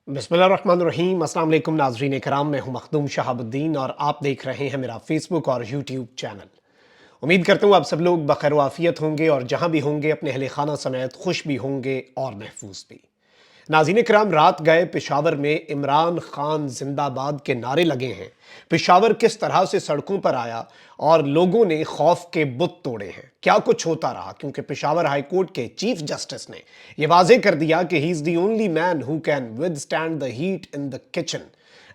बिस्मिल्लाहिर्रहमानिर्रहीम। अस्सलाम वालेकुम नाज़रीन कराम, मैं हूं मखदूम शहाबुद्दीन और आप देख रहे हैं मेरा फेसबुक और यूट्यूब चैनल। उम्मीद करता हूं आप सब लोग बखैर व आफियत होंगे और जहां भी होंगे अपने अहले खाना समेत खुश भी होंगे और महफूज भी। नाज़रीन कराम, रात गए पेशावर में इमरान खान जिंदाबाद के नारे लगे हैं। पेशावर किस तरह से सड़कों पर आया और लोगों ने खौफ के बुत तोड़े हैं, क्या कुछ होता रहा, क्योंकि पेशावर हाई कोर्ट के चीफ जस्टिस ने यह वाजे कर दिया कि he is the only man who can withstand the heat in the kitchen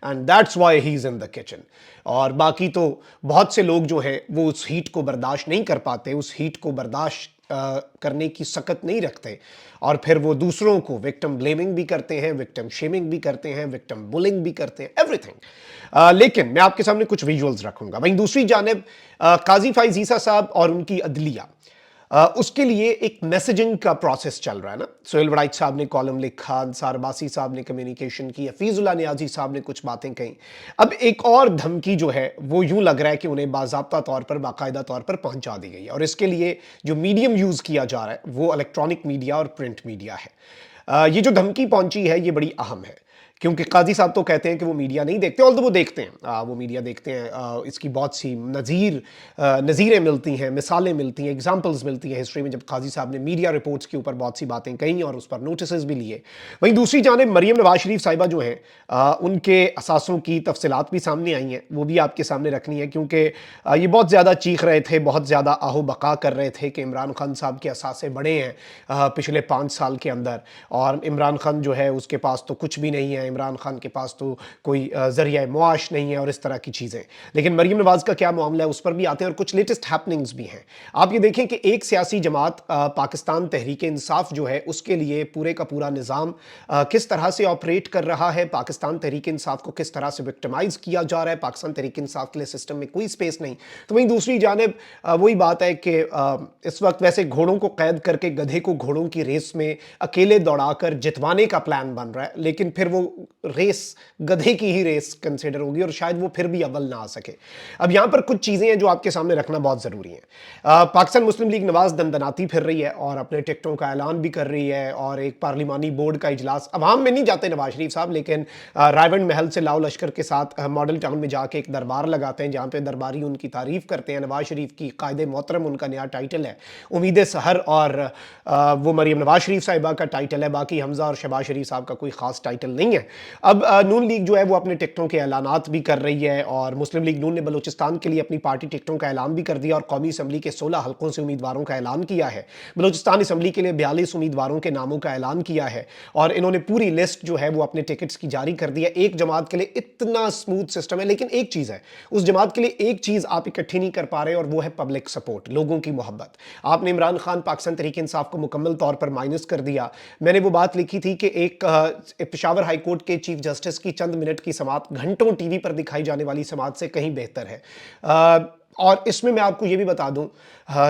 and that's why he is in the kitchen. और बाकी तो बहुत से लोग जो हैं वो उस हीट को बर्दाश्त नहीं कर पाते, उस हीट को बर्दाश्त करने की सकत नहीं रखते और फिर वो दूसरों को विक्टिम ब्लेमिंग भी करते हैं, विक्टिम शेमिंग भी करते हैं, विक्टिम बुलिंग भी करते हैं, एवरीथिंग। लेकिन मैं आपके सामने कुछ विजुअल्स रखूंगा। वहीं दूसरी जानिब काजी फाइज ईसा साहब और उनकी अदलिया, उसके लिए एक मैसेजिंग का प्रोसेस चल रहा है ना। सोहेल वड़ाइच साहब ने कॉलम लिखा, अंसार अब्बासी साहब ने कम्युनिकेशन की, हफीजुल्लाह नियाजी साहब ने कुछ बातें कही। अब एक और धमकी जो है वो यूं लग रहा है कि उन्हें बाज़ाब्ता तौर पर, बाकायदा तौर पर पहुंचा दी गई है और इसके लिए जो मीडियम यूज़ किया जा रहा है वो इलेक्ट्रॉनिक मीडिया और प्रिंट मीडिया है। ये जो धमकी पहुंची है ये बड़ी अहम है, क्योंकि काजी साहब तो कहते हैं कि वो मीडिया नहीं देखते, ऑल्दो वो देखते हैं, वो मीडिया देखते हैं। इसकी बहुत सी नज़ीरें मिलती हैं, मिसालें मिलती हैं, एग्जाम्पल्स मिलती हैं हिस्ट्री में जब काजी साहब ने मीडिया रिपोर्ट्स के ऊपर बहुत सी बातें कही और उस पर नोटिस भी लिए। वहीं दूसरी जानिब मरियम नवाज शरीफ साहिबा जो हैं, उनके असासों की तफसीलात भी सामने आई हैं, वो भी आपके सामने रखनी है, क्योंकि ये बहुत ज़्यादा चीख रहे थे, बहुत ज़्यादा आहो बका कर रहे थे कि इमरान खान साहब के असासे बड़े हैं पिछले 5 साल के अंदर और इमरान खान जो है उसके पास तो कुछ भी नहीं है, इमरान खान के पास तो कोई जरिया मुआश नहीं है और इस तरह की चीज़ें। लेकिन मरियम नवाज का क्या मामला है उस पर भी आते हैं और कुछ लेटेस्ट हैपनिंग्स भी हैं। आप ये देखें कि एक सियासी जमात पाकिस्तान तहरीक इंसाफ जो है उसके लिए पूरे का पूरा निज़ाम किस तरह से ऑपरेट कर रहा है, पाकिस्तान तहरीक इंसाफ को किस तरह से विक्टिमाइज किया जा रहा है, पाकिस्तान तहरीक इंसाफ के लिए सिस्टम में कोई स्पेस नहीं। तो वहीं दूसरी जानिब वही बात है कि इस वक्त वैसे घोड़ों को कैद करके गधे को घोड़ों की रेस में अकेले दौड़ाकर जितवाने का प्लान बन रहा है, लेकिन फिर वो रेस गधे की ही रेस कंसिडर होगी और शायद वो फिर भी अव्वल ना आ सके। अब यहां पर कुछ चीजें हैं जो आपके सामने रखना बहुत जरूरी है। पाकिस्तान मुस्लिम लीग नवाज दंदनाती फिर रही है और अपने टिकटों का ऐलान भी कर रही है और एक पार्लिमानी बोर्ड का इजलास, अवाम में नहीं जाते नवाज शरीफ साहब, लेकिन रायवंड महल से लाओ लश्कर के साथ मॉडल टाउन में जाके एक दरबार लगाते हैं जहां पे दरबारी उनकी तारीफ करते हैं। नवाज शरीफ की कायदे मोहतरम उनका नया टाइटल है, उम्मीद सहर और वो मरियम नवाज शरीफ साहिबा का टाइटल है, बाकी हमजा और शहबाज शरीफ साहब का कोई खास टाइटल नहीं है। अब नून लीग जो है वो अपने टिकटों के ऐलानात भी कर रही है और मुस्लिम लीग नून ने बलूचिस्तान के लिए अपनी पार्टी टिकटों का ऐलान भी कर दिया और कौमी असम्बली के 16 हल्कों से उम्मीदवारों का ऐलान किया है। बलूचिस्तान असम्बली के लिए 42 उम्मीदवारों के नामों का ऐलान किया है और इन्होंने पूरी लिस्ट जो है वो अपने टिकट्स की जारी कर दी है। एक जमात के लिए इतना स्मूथ सिस्टम है, लेकिन एक चीज़ है, उस जमात के लिए एक चीज़ आप इकट्ठी नहीं कर पा रहे और वो है पब्लिक सपोर्ट, लोगों की मोहब्बत। आपने इमरान खान पाकिस्तान तहरीक इंसाफ को मुकम्मल तौर पर माइनस कर दिया। मैंने वो बात लिखी थी कि एक पेशावर हाई कोर्ट के चीफ जस्टिस की चंद मिनट की समाअत घंटों टीवी पर दिखाई जाने वाली समाअत से कहीं बेहतर है। और इसमें मैं आपको ये भी बता दूं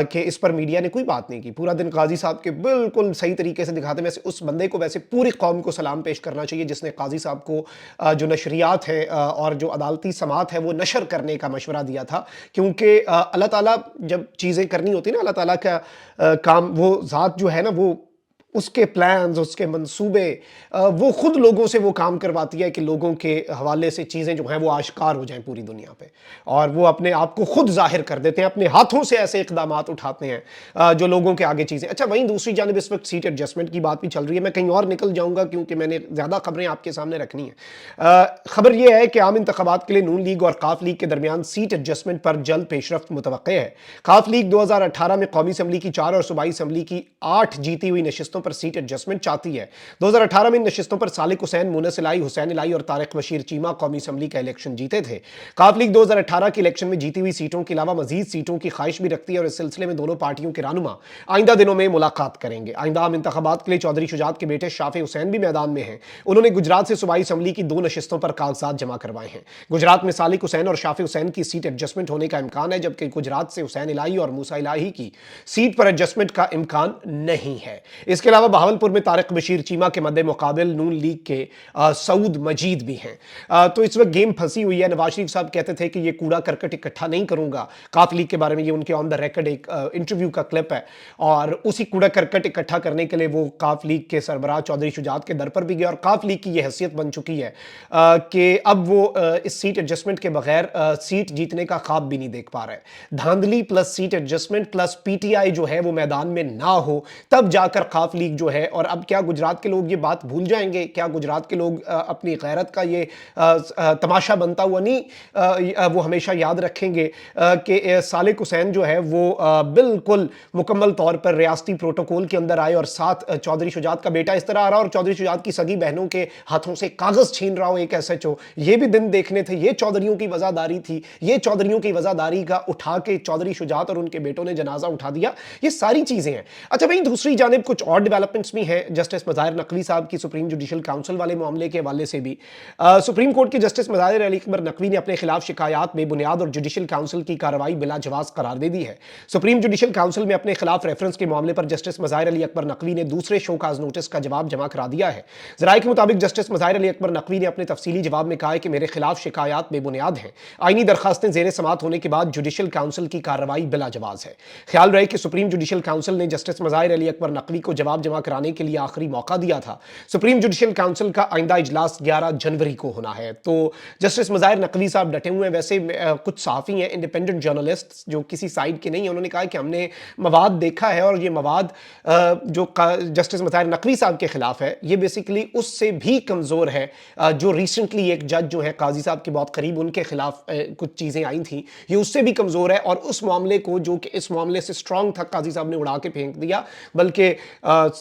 कि इस पर मीडिया ने कोई बात नहीं की, पूरा दिन काजी साहब के बिल्कुल सही तरीके से दिखाते। वैसे उस बंदे को वैसे पूरी कौम को सलाम पेश करना चाहिए जिसने काजी साहब को जो नशरियात है और जो अदालती समाअत है वो नशर करने का मशवरा दिया था, क्योंकि अल्लाह ताला जब चीज़ें करनी होती है ना, अल्लाह ताला का काम, वो ज़ात जो है ना, वो उसके प्लान्स, उसके मंसूबे, वो खुद लोगों से वो काम करवाती है कि लोगों के हवाले से चीज़ें जो हैं वो आश्कार हो जाएं पूरी दुनिया पे, और वो अपने आप को खुद जाहिर कर देते हैं, अपने हाथों से ऐसे इक़दामात उठाते हैं जो लोगों के आगे चीज़ें। अच्छा, वहीं दूसरी जानिब इस वक्त सीट एडजस्टमेंट की बात भी चल रही है। मैं कहीं और निकल जाऊँगा क्योंकि मैंने ज़्यादा खबरें आपके सामने रखनी है। खबर यह है कि आम इंतखाबात के लिए नून लीग और काफ लीग के दरमियान सीट एडजस्टमेंट पर जल्द पेशरफ्त मुतवक्के है। काफ लीग 2018 में कौमी असम्बली की 4 और सूबाई असम्बली की 8 जीती हुई नशिस्तों पर सीट एडजस्टमेंट चाहती है। 2018 में इन नशिस्तों पर सालिक हुसैन, मुनस इलाही, हुसैन इलाही और तारिक बशीर चीमा कौमी असम्बली का इलेक्शन जीते थे। काफ लीग 2018 के इलेक्शन में जीती हुई सीटों के अलावा मजीद सीटों की ख्वाहिश भी रखती है और इस सिलसिले में दोनों पार्टियों के रहनुमा आइंदा दिनों में मुलाकात करेंगे। आइंदा आम इंतखाबात के लिए चौधरी शुजात के बेटे शाफे हुसैन भी मैदान में हैं। उन्होंने गुजरात से सूबाई असम्बली की 2 नशिस्तों पर कागजात जमा करवाए हैं। गुजरात में सालिक हुसैन और शाफे हुसैन की सीट एडजस्टमेंट होने का इम्कान है, जबकि गुजरात से हुसैन इलाही और मूसा इलाही की सीट पर एडजस्टमेंट का इम्कान नहीं है। इसके अलावा बहावलपुर में तारिक बशीर चीमा के मद्दे मुकाबिल नून लीग के सऊद मजीद भी हैं। तो इस वक्त गेम फंसी हुई है। नवाज शरीफ साहब कहते थे कि ये कूड़ा करकट इकट्ठा नहीं करूंगा काफ लीग के बारे में, ये उनके ऑन द रिकॉर्ड एक इंटरव्यू का क्लिप है, और उसी कूड़ा करकट इकट्ठा करने के लिए वो काफ लीग के सरबराह चौधरी शुजात के दर पर भी गया, और काफ लीग की ये हैसियत बन चुकी है कि अब वो इस सीट एडजस्टमेंट के बगैर सीट जीतने का ख्वाब भी नहीं देख पा रहे। धांधली plus seat adjustment plus PTI जो है वो मैदान में ना हो, तब जाकर काफ लीग जो है। और अब क्या गुजरात के लोग ये बात भूल जाएंगे? क्या गुजरात के लोग अपनी गैरत का ये तमाशा बनता हुआ नहीं वो हमेशा याद रखेंगे कि सालिक हुसैन जो है वो बिल्कुल मुकम्मल तौर पर रियासती प्रोटोकॉल के अंदर आए, और साथ चौधरी शुजात का बेटा इस तरह आ रहा, और चौधरी शुजात की सगी बहनों के हाथों से कागज छीन रहा हो एक एसएचओ। ये भी दिन देखने थे। ये चौधरियों की वजादारी थी। ये चौधरियों की वजादारी का उठा के चौधरी शुजात और उनके बेटों ने जनाजा उठा दिया। ये सारी चीजें हैं। अच्छा भाई, दूसरी जानिब कुछ और डेवलपमेंट्स भी हैं जस्टिस मज़ाहिर नकवी साहब की सुप्रीम जुडिशल काउंसिल वाले मामले के हवाले से भी। सुप्रीम कोर्ट के जस्टिस मज़ाहिर अली अकबर नकवी ने अपने खिलाफ शिकायत बेबुनियाद और जुडिशल काउंसिल की कार्रवाई बिला जवाज करार दे दी है। सुप्रीम जुडिशल काउंसिल में अपने खिलाफ रेफरेंस के मामले पर जस्टिस मज़ाहिर अली अकबर नकवी ने दूसरे शोकाज नोटिस का जवाब जमा करा दिया है। ज़राए के मुताबिक जस्टिस मज़ाहिर अली अकबर नकवी ने अपने तफसीली जवाब में कहा है कि मेरे खिलाफ शिकायत बेबुनियाद हैं। आईनी दरखास्तें ज़ेर समात होने के बाद जुडिशल काउंसिल की कार्रवाई बिला जवाज है। ख्याल रहे कि सुप्रीम जुडिशल काउंसिल ने जस्टिस मज़ाहिर अली अकबर नकवी को जवाब जमा कराने के लिए आखिरी मौका दिया था। सुप्रीम जुडिशल काउंसिल का आइंदा इजलास 11 जनवरी को होना है। तो जस्टिस मज़ाहिर नकवी साहब डटे हुए हैं। वैसे कुछ सहाफ़ी हैं, इंडिपेंडेंट जर्नलिस्ट जो किसी साइड के नहीं है, उन्होंने कहा कि हमने मवाद देखा है और ये मवाद जो जस्टिस मज़ाहिर नकवी साहब के खिलाफ है, ये बेसिकली उससे भी कमज़ोर है। जो रिसेंटली एक जज जो है काजी साहब के बहुत करीब, उनके खिलाफ कुछ चीज़ें आई थी, ये उससे भी कमज़ोर है। और उस मामले को जो कि इस मामले से स्ट्रांग था, काजी साहब ने उड़ा के फेंक दिया। बल्कि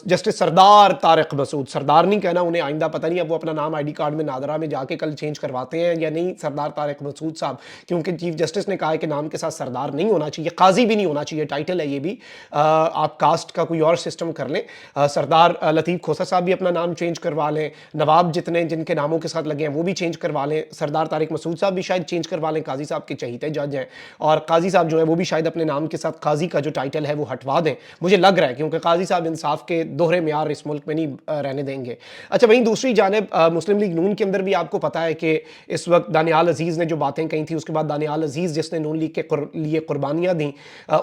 जस्टिस सरदार तारिक मसूद, सरदार नहीं कहना उन्हें, आइंदा पता नहीं अब वो अपना नाम आईडी कार्ड में नादरा में जाके कल चेंज करवाते हैं या नहीं, सरदार तारिक मसूद साहब, क्योंकि चीफ जस्टिस ने कहा है कि नाम के साथ सरदार नहीं होना चाहिए, काजी भी नहीं होना चाहिए, टाइटल है ये भी। आप कास्ट का कोई और सिस्टम कर लें। सरदार लतीफ़ खोसा साहब भी अपना नाम चेंज करवा लें, नवाब जितने जिनके नामों के साथ लगे हैं वो भी चेंज करवा लें, सरदार तारिक मसूद साहब भी शायद चेंज करवा लें, काजी साहब के चहीते जज हैं, और काजी साहब जो है वो भी शायद अपने नाम के साथ काजी का जो टाइटल है वो हटवा दें, मुझे लग रहा है, क्योंकि काजी साहब इंसाफ के दोहरे म्यार इस मुल्क में नहीं रहने देंगे। अच्छा, वहीं दूसरी जानिब मुस्लिम लीग नून के अंदर भी आपको पता है कि इस वक्त दानियाल अजीज़ ने जो बातें कही थी, उसके बाद दानियाल अजीज़ जिसने नून लीग के लिए कुर्बानियाँ दी,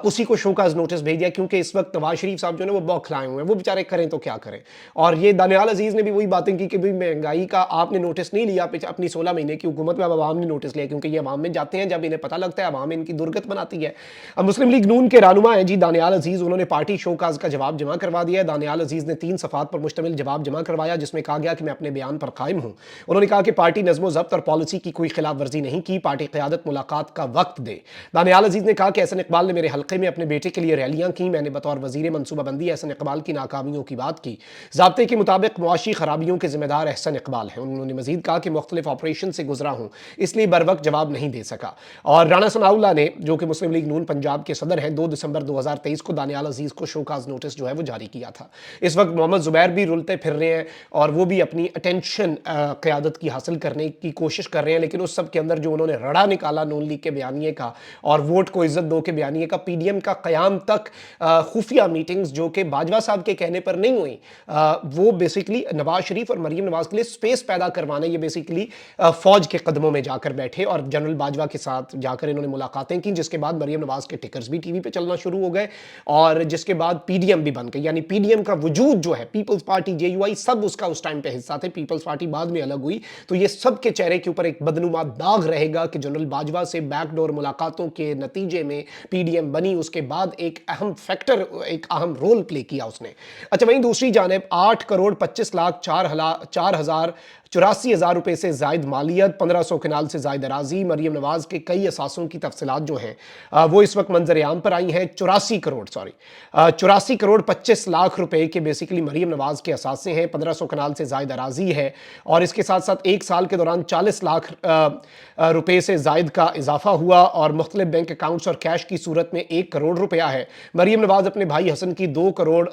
उसी को शोकाज नोटिस भेज दिया, क्योंकि इस वक्त नवाज शरीफ साहब जो है वो बौखलाए हुए हैं, वो बेचारे करें तो क्या करें। और ये दानियाल अजीज़ ने भी वही बातें की कि भाई महंगाई का आपने नोटिस नहीं लिया अपनी 16 महीने की हुकूमत में, अब आवाम ने नोटिस लिया, क्योंकि ये आवाम में जाते हैं, जब इन्हें पता लगता है आवाम इनकी दुर्गत बनाती है। अब मुस्लिम लीग नून के रहनुमा है जी दानियाल अजीज़, उन्होंने पार्टी शोकाज का जवाब जमा करवा दिया है। दानियाल अजीज़ ने 3 सफ़ात पर मुश्तमिल जवाब जमा करवाया, जिसमें कहा गया कि मैं अपने बयान पर कायम हूँ। उन्होंने कहा कि पार्टी नज़्म ज़ब्त और पॉलिसी की कोई खिलाफ वर्जी नहीं की, पार्टी क़यादत मुलाकात का वक्त दे। दानियाल अजीज़ ने कहा कि एहसन इकबाल ने मेरे हल्के में अपने बेटे के लिए रैलियाँ की, मैंने बतौर वज़ीर मनसूबाबंदी एहसन इकबाल की नाकामियों की बात की। ज़ाब्ते के मुताबिक मुआशी खराबियों के ज़िम्मेदार एहसन इकबाल हैं। उन्होंने मज़ीद कहा कि मुख्तलिफ ऑपरेशन से गुजरा हूँ, इसलिए बर वक्त जवाब नहीं दे सका। और राना सनाउल्लाह ने, जो कि मुस्लिम लीग नून पंजाब के सदर हैं, 2 दिसंबर 2023 को दानियाल अजीज़ को शोकाज नोटिस जो है वो जारी किया था। इस वक्त मोहम्मद ज़ुबैर भी रुलते फिर रहे हैं और वो भी अपनी अटेंशन क़यादत की हासिल करने की कोशिश कर रहे हैं, लेकिन उस सब के अंदर जो उन्होंने रड़ा निकाला नून लीग के बयानिए का और वोट को इज्जत दो के बयानिए का, पीडीएम का क़याम तक खुफिया मीटिंग्स जो कि बाजवा साहब के कहने पर नहीं हुई, वो बेसिकली नवाज शरीफ और मरीम नवाज के लिए स्पेस पैदा करवाने, ये बेसिकली फौज के कदमों में जाकर बैठे और जनरल बाजवा के साथ जाकर इन्होंने मुलाकातें की, जिसके बाद मरीम नवाज के टिकर्स भी टीवी पे चलना शुरू हो गए और जिसके बाद पीडीएम भी बन गई। यानी पीडीएम का वजूद जो है, पीपल्स पार्टी, जेयूआई, सब उसका उस टाइम पे हिस्सा थे। पीपल्स पार्टी बाद में अलग हुई, तो ये सब के चेहरे के ऊपर एक बदनुमा दाग रहेगा कि जनरल बाजवा से बैकडोर मुलाकातों के नतीजे में पीडीएम बनी। उसके बाद एक अहम फैक्टर, एक अहम रोल प्ले किया उसने। अच्छा, वहीं दूसरी जानिब 8 करोड़ 25 लाख 84,000 रुपए से जायद मालियत, 1500 कनाल से जायद अराजी, मरीम नवाज के कई असासों की तफसीलात जो हैं वो इस वक्त मंजर आम पर आई हैं। 84 करोड़ 25 लाख रुपए के बेसिकली मरीम नवाज के असासे हैं, 1500 कनाल से जायद अराजी है और इसके साथ साथ एक साल के दौरान 40 लाख रुपए से जायद का इजाफा हुआ और मुख्तलिफ बैंक अकाउंट्स और कैश की सूरत में 1 करोड़ रुपया है। मरीम नवाज अपने भाई हसन की 2 करोड़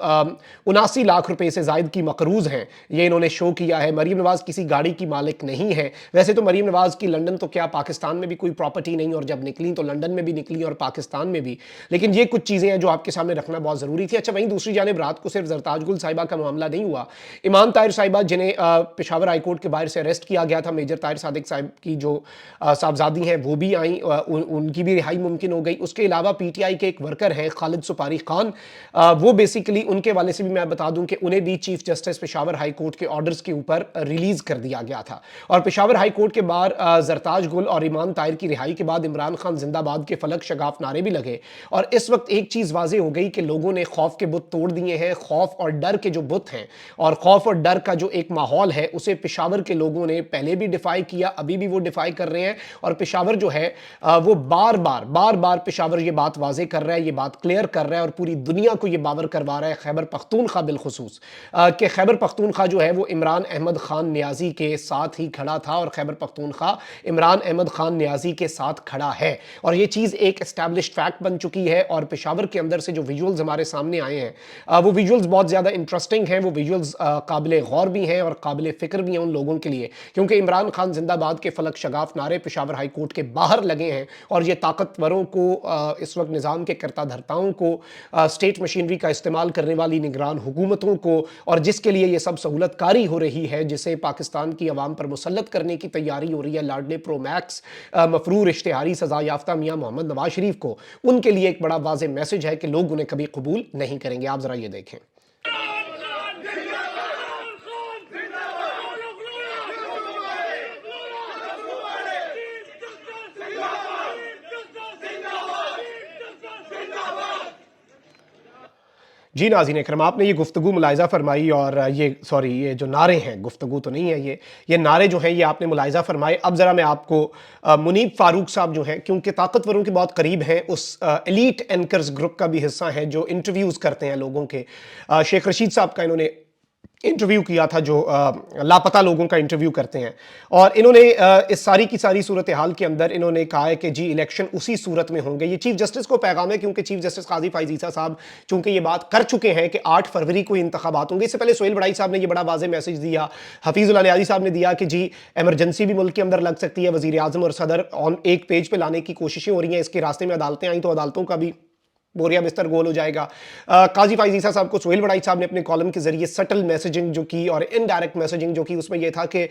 79 लाख रुपए से जायद की मकरूज हैं, ये इन्होंने शो किया है। मरीम नवाज किसी किसी गाड़ी की मालिक नहीं है। वैसे तो मरीम नवाज़ की लंदन तो क्या पाकिस्तान में भी कोई प्रॉपर्टी नहीं, और जब निकली तो लंदन में भी निकली और पाकिस्तान में भी। लेकिन ये कुछ चीज़ें हैं जो आपके सामने रखना बहुत ज़रूरी थी। अच्छा, वहीं दूसरी जानिब रात को सिर्फ जरताज गुल साहिबा का मामला नहीं हुआ। ईमान ताहिर साहिबा, जिन्हें पेशावर हाई कोर्ट के बाहर से अरेस्ट किया गया था, मेजर ताहिर सादिक साहब की जो साहबजादी हैं वो भी आई, उनकी भी रिहाई मुमकिन हो गई। उसके अलावा पीटीआई के एक वर्कर हैं खालिद सुपारी खान, वो बेसिकली उनके वाले से भी मैं बता दूं कि उन्हें भी chief justice Peshawar high court के ऑर्डर्स के ऊपर रिलीज कर दिया गया था। और पेशावर हाई कोर्ट के बाहर जरताज गुल और ईमान ताहिर की रिहाई के बाद इमरान खान जिंदाबाद के फलक शगाफ नारे भी लगे। और इस वक्त एक चीज वाजे हो गई कि लोगों ने खौफ के बुत तोड़ दिए हैं। खौफ और डर के जो बुत हैं और खौफ और डर का जो एक माहौल है, उसे पेशावर के लोगों ने पहले भी डिफाई किया, अभी भी वो डिफाई कर रहे हैं। और पेशावर जो है वो बार बार पेशावर ये बात वाजे कर रहा है, ये बात क्लियर कर रहा है और पूरी दुनिया को ये बावर करवा रहा है, खैबर पख्तूनख्वा बिलखुसूस, कि खैबर पख्तूनख्वा जो है वो इमरान अहमद खान नियाजी के साथ ही खड़ा था और खैबर पख्तूनख्वा इमरान अहमद खान नियाजी के साथ खड़ा है। और ये चीज़ एक एस्टैब्लिश्ड फैक्ट बन चुकी है। और पेशावर के अंदर से जो विजुअल्स हमारे सामने आए हैं, वो विजुअल्स बहुत ज़्यादा इंटरेस्टिंग हैं। वो विजुअल्स काबिल गौर भी हैं और काबिल फ़िक्र भी हैं उन लोगों के लिए, क्योंकि इमरान खान जिंदाबाद के फलक शगाफ नारे पेशावर हाई कोर्ट के बाहर लगे हैं। और ये ताकतवरों को, इस वक्त निज़ाम के कर्ता धर्ताओं को, स्टेट मशीनरी का इस्तेमाल करने वाली निगरान हुकूमतों को, और जिसके लिए ये सब सहूलतकारी हो रही है, जिसे पाकिस्तान की आवाम पर मुसल्लत करने की तैयारी हो रही है, लाडले प्रो मैक्स मफरूर इश्तिहारी सजा याफ्ता मियाँ मोहम्मद नवाज शरीफ को, उनके लिए एक बड़ा वाज़ेह मैसेज है कि लोग उन्हें कभी कबूल नहीं करेंगे। आप ज़रा ये देखें। जी नाज़रीन इकराम, आपने ये गुफ्तगू मुलाहिज़ा फरमाई, और ये जो नारे हैं, गुफ्तगू तो नहीं है, ये नारे जो हैं ये आपने मुलाहिज़ा फरमाए। अब ज़रा मैं आपको मुनीब फ़ारूक साहब जो हैं, क्योंकि ताकतवरों के बहुत करीब हैं, उस एलीट एंकर्स ग्रुप का भी हिस्सा हैं जो इंटरव्यूज़ करते हैं लोगों के। शेख रशीद साहब का इन्होंने इंटरव्यू किया था, जो लापता लोगों का इंटरव्यू करते हैं। और इन्होंने इस सारी की सारी सूरत हाल के अंदर इन्होंने कहा है कि जी इलेक्शन उसी सूरत में होंगे। ये चीफ जस्टिस को पैगाम है, क्योंकि चीफ जस्टिस काजी फाइज ईसा साहब चूंकि ये बात कर चुके हैं कि 8 फरवरी को इंतखाबात होंगे। इससे पहले सोहेल बड़ाई साहब ने ये बड़ा वाज़ेह मैसेज दिया, हफीजुल्लाह नियाज़ी साहब ने दिया कि जी एमरजेंसी भी मुल्क के अंदर लग सकती है, वज़ीर आज़म और सदर ऑन एक पेज पे लाने की कोशिशें हो रही हैं। इसके रास्ते में अदालतें आई तो अदालतों का भी बोरिया बिस्तर गोल हो जाएगा। काजी फाइज ईसा साहब को सोहेल बड़ाई साहब ने अपने कॉलम के जरिए सटल मैसेजिंग जो की और इनडायरेक्ट मैसेजिंग जो की, उसमें यह था कि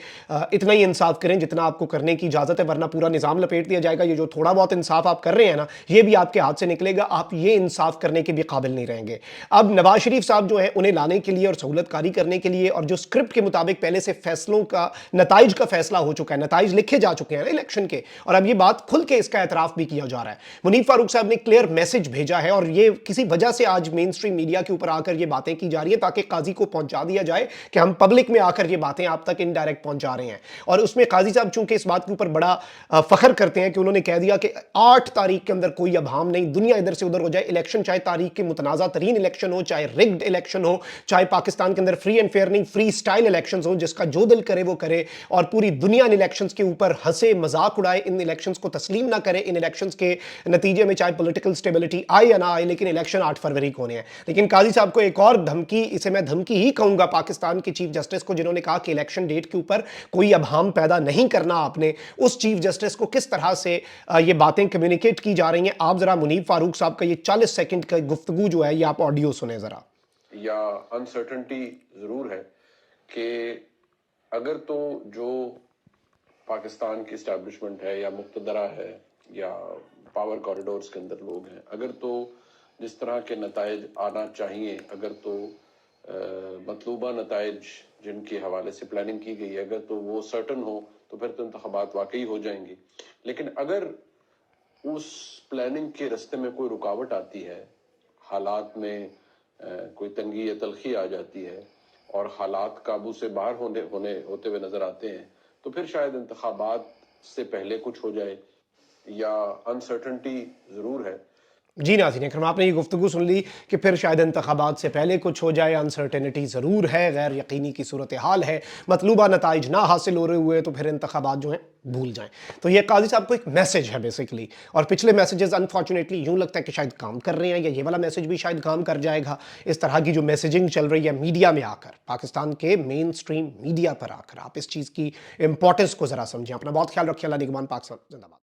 इतना ही इंसाफ करें जितना आपको करने की इजाज़त है, वरना पूरा निज़ाम लपेट दिया जाएगा। ये जो थोड़ा बहुत इंसाफ आप कर रहे हैं ना, ये भी आपके हाथ से निकलेगा, आप ये इंसाफ करने के भी काबिल नहीं रहेंगे। अब नवाज शरीफ साहब जो है, उन्हें लाने के लिए और सहूलतकारी करने के लिए, और जो स्क्रिप्ट के मुताबिक पहले से फैसलों का, नताइज का फैसला हो चुका है, नताइज लिखे जा चुके हैं ना इलेक्शन के, और अब ये बात खुल के इसका एतराफ़ भी किया जा रहा है। मुनीब फारूक साहब ने क्लियर मैसेज भेजा है, और ये किसी वजह से आज मेन स्ट्रीम मीडिया के ऊपर आकर ये बातें की जा रही है, ताकि काजी को पहुंचा दिया जाए कि हम पब्लिक में आकर ये बातें आप तक इनडायरेक्ट पहुंचा रहे हैं। और उसमें काजी साहब चूंकि इस बात के ऊपर बड़ा फख्र करते हैं कि उन्होंने कह दिया कि 8 तारीख के अंदर कोई अभाम नहीं, दुनिया इधर से उधर हो जाए, इलेक्शन चाहे तारीख के मुतनाज़ा तरीन इलेक्शन हो, चाहे रिग्ड इलेक्शन हो, चाहे पाकिस्तान के अंदर फ्री एंड फेयर नहीं, फ्री स्टाइल इलेक्शन हो, जिसका जो दिल करे वो करे, और पूरी दुनिया इन इलेक्शन के ऊपर हंसे, मजाक उड़ाए, इन इलेक्शन को तस्लीम ना करे। इन इलेक्शन के नतीजे में चाहे पॉलिटिकल स्टेबिलिटी आए या ना आए, लेकिन इलेक्शन 8 फरवरी को होने हैं। लेकिन काजी साहब को एक और धमकी, इसे मैं धमकी ही कहूंगा पाकिस्तान के चीफ जस्टिस को, जिन्होंने कहा कि इलेक्शन डेट के ऊपर कोई अभाम पैदा नहीं करना आपने, उस चीफ जस्टिस को किस तरह से ये बातें कम्युनिकेट की जा रही हैं। आप जरा मुनीब फारूक साहब का ये 40 सेकंड का गुफ्तगू जो है, ये आप ऑडियो सुने जरा। या अनसर्टेनिटी जरूर है कि अगर तो जो पाकिस्तान की एस्टैब्लिशमेंट है या मुक्तदरा है या पावर कॉरिडोर्स के अंदर लोग हैं, अगर तो जिस तरह के नताइज आना चाहिए, अगर तो मतलूबा नताइज जिनके हवाले से प्लानिंग की गई है, अगर तो वो सर्टन हो, तो फिर तो इंतखाबात वाकई हो जाएंगी। लेकिन अगर उस प्लानिंग के रास्ते में कोई रुकावट आती है, हालात में कोई तंगी या तलखी आ जाती है और हालात काबू से बाहर होते हुए नजर आते हैं, तो फिर शायद इंतखाबात से पहले कुछ हो जाए, या अनसर्टेनिटी जरूर है। جی नाज़रीन करम, आपने ये गुफ्तगू सुन ली कि फिर शायद इंतखाबात से पहले कुछ हो जाए, अनसर्टेनिटी ज़रूर है, गैर यकीनी की सूरत हाल है, मतलूबा नताइज ना हासिल हो रहे हुए तो फिर इंतखाबात जो हैं भूल जाएं. तो ये काजी साहब को एक मैसेज है बेसिकली, और पिछले मैसेजेस अनफॉर्चुनेटली यूं लगता है कि शायद काम कर रहे हैं, या ये वाला मैसेज भी शायद काम कर जाएगा. इस तरह की जो मैसेजिंग चल रही है मीडिया में आकर, पाकिस्तान के मेन स्ट्रीम मीडिया पर आकर, आप इस चीज़ की इंपॉर्टेंस को ज़रा समझें. अपना बहुत ख्याल रखिए. अल्लाह निगहबान. पाकिस्तान जिंदाबाद.